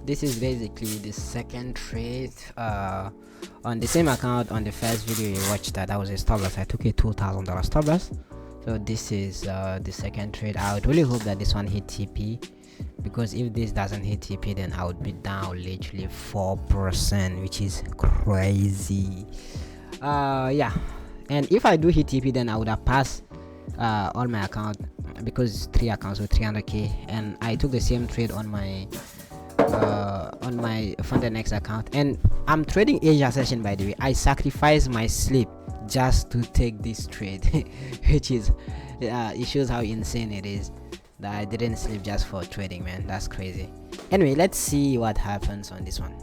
This is basically the second trade on the same account. On the first video you watched, that was a stop loss. I took a $2,000 stop loss. So this is the second trade. I would really hope that this one hit TP, because if this doesn't hit TP, then I would be down literally 4%, which is crazy. Yeah, and if I do hit TP, then I would have passed on my account, because 3 accounts with 300k, and I took the same trade on my FundingPips account. And I'm trading Asia session, by the way. I sacrificed my sleep just to take this trade which is it shows how insane it is that I didn't sleep just for trading, man. That's crazy. Anyway, let's see what happens on this one.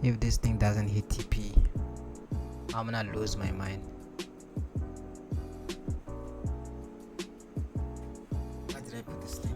If this thing doesn't hit TP, I'm gonna lose my mind. Why did I put this thing?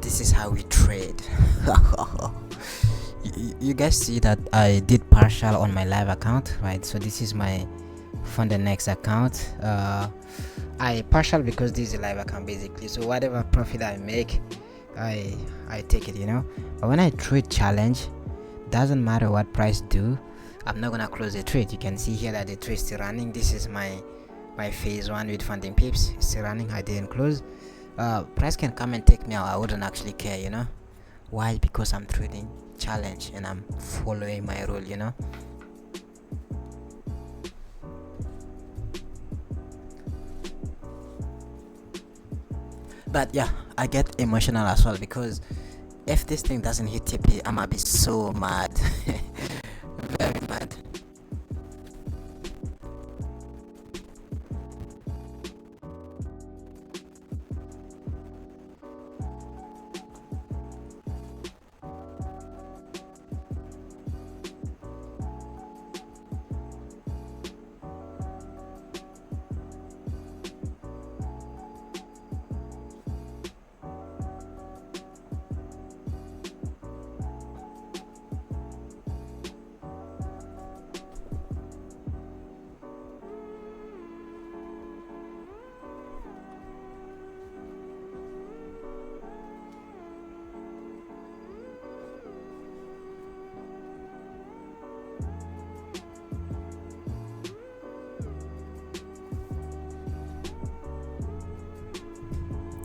this is how we trade. You guys see that I did partial on my live account, right? So this is my FundingPips account. I partial because this is a live account basically, so whatever profit I make, I take it, you know. But when I trade challenge, doesn't matter what price do, I'm not gonna close the trade. You can see here that the trade is still running. This is my phase 1 with FundingPips. It's still running. I didn't close. Price can come and take me out, I wouldn't actually care, you know. Why? Because I'm trading challenge and I'm following my rule, you know. But yeah, I get emotional as well, because if this thing doesn't hit TP, I'm gonna be so mad. Very mad.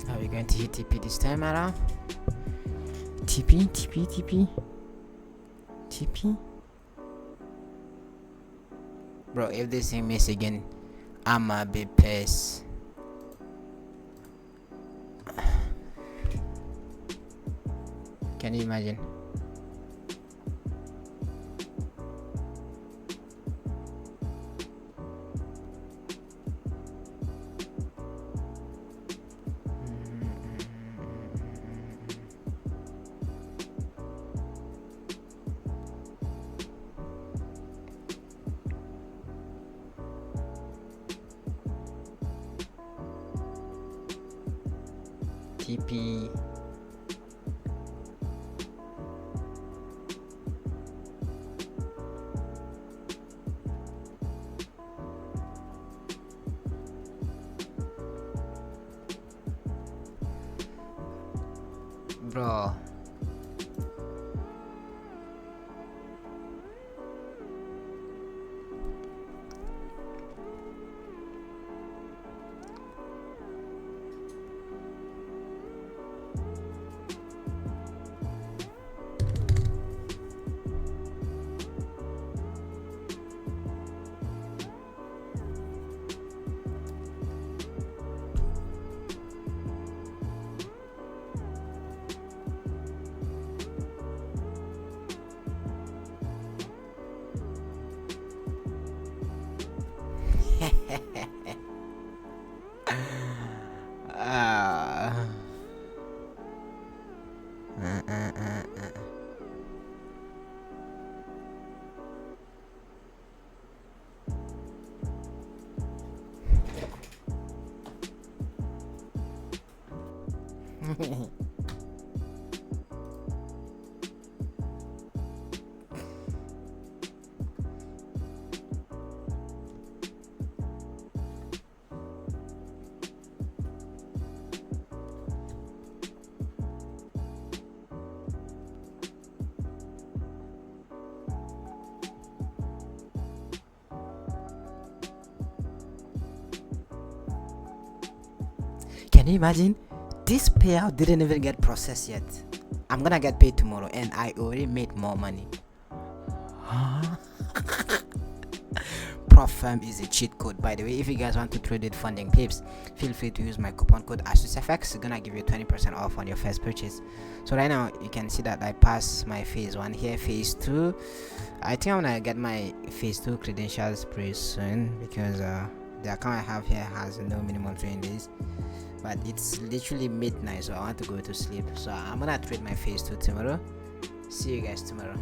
Are we going to hit TP this time around? TP. Bro, if this thing miss again, I'ma be pissed. Can you imagine? TP. Bro. Can you imagine? This payout didn't even get processed yet. I'm gonna get paid tomorrow and I already made more money. Propfirm is a cheat code, by the way. If you guys want to trade with FundingPips, feel free to use my coupon code AstuceFX. It's gonna give you 20% off on your first purchase. So right now you can see that I passed my phase 1 here. Phase 2, I think I'm gonna get my phase 2 credentials pretty soon, because the account I have here has no minimum trading days, but it's literally midnight, so I want to go to sleep. So I'm gonna trade my phase 2 tomorrow. See you guys tomorrow.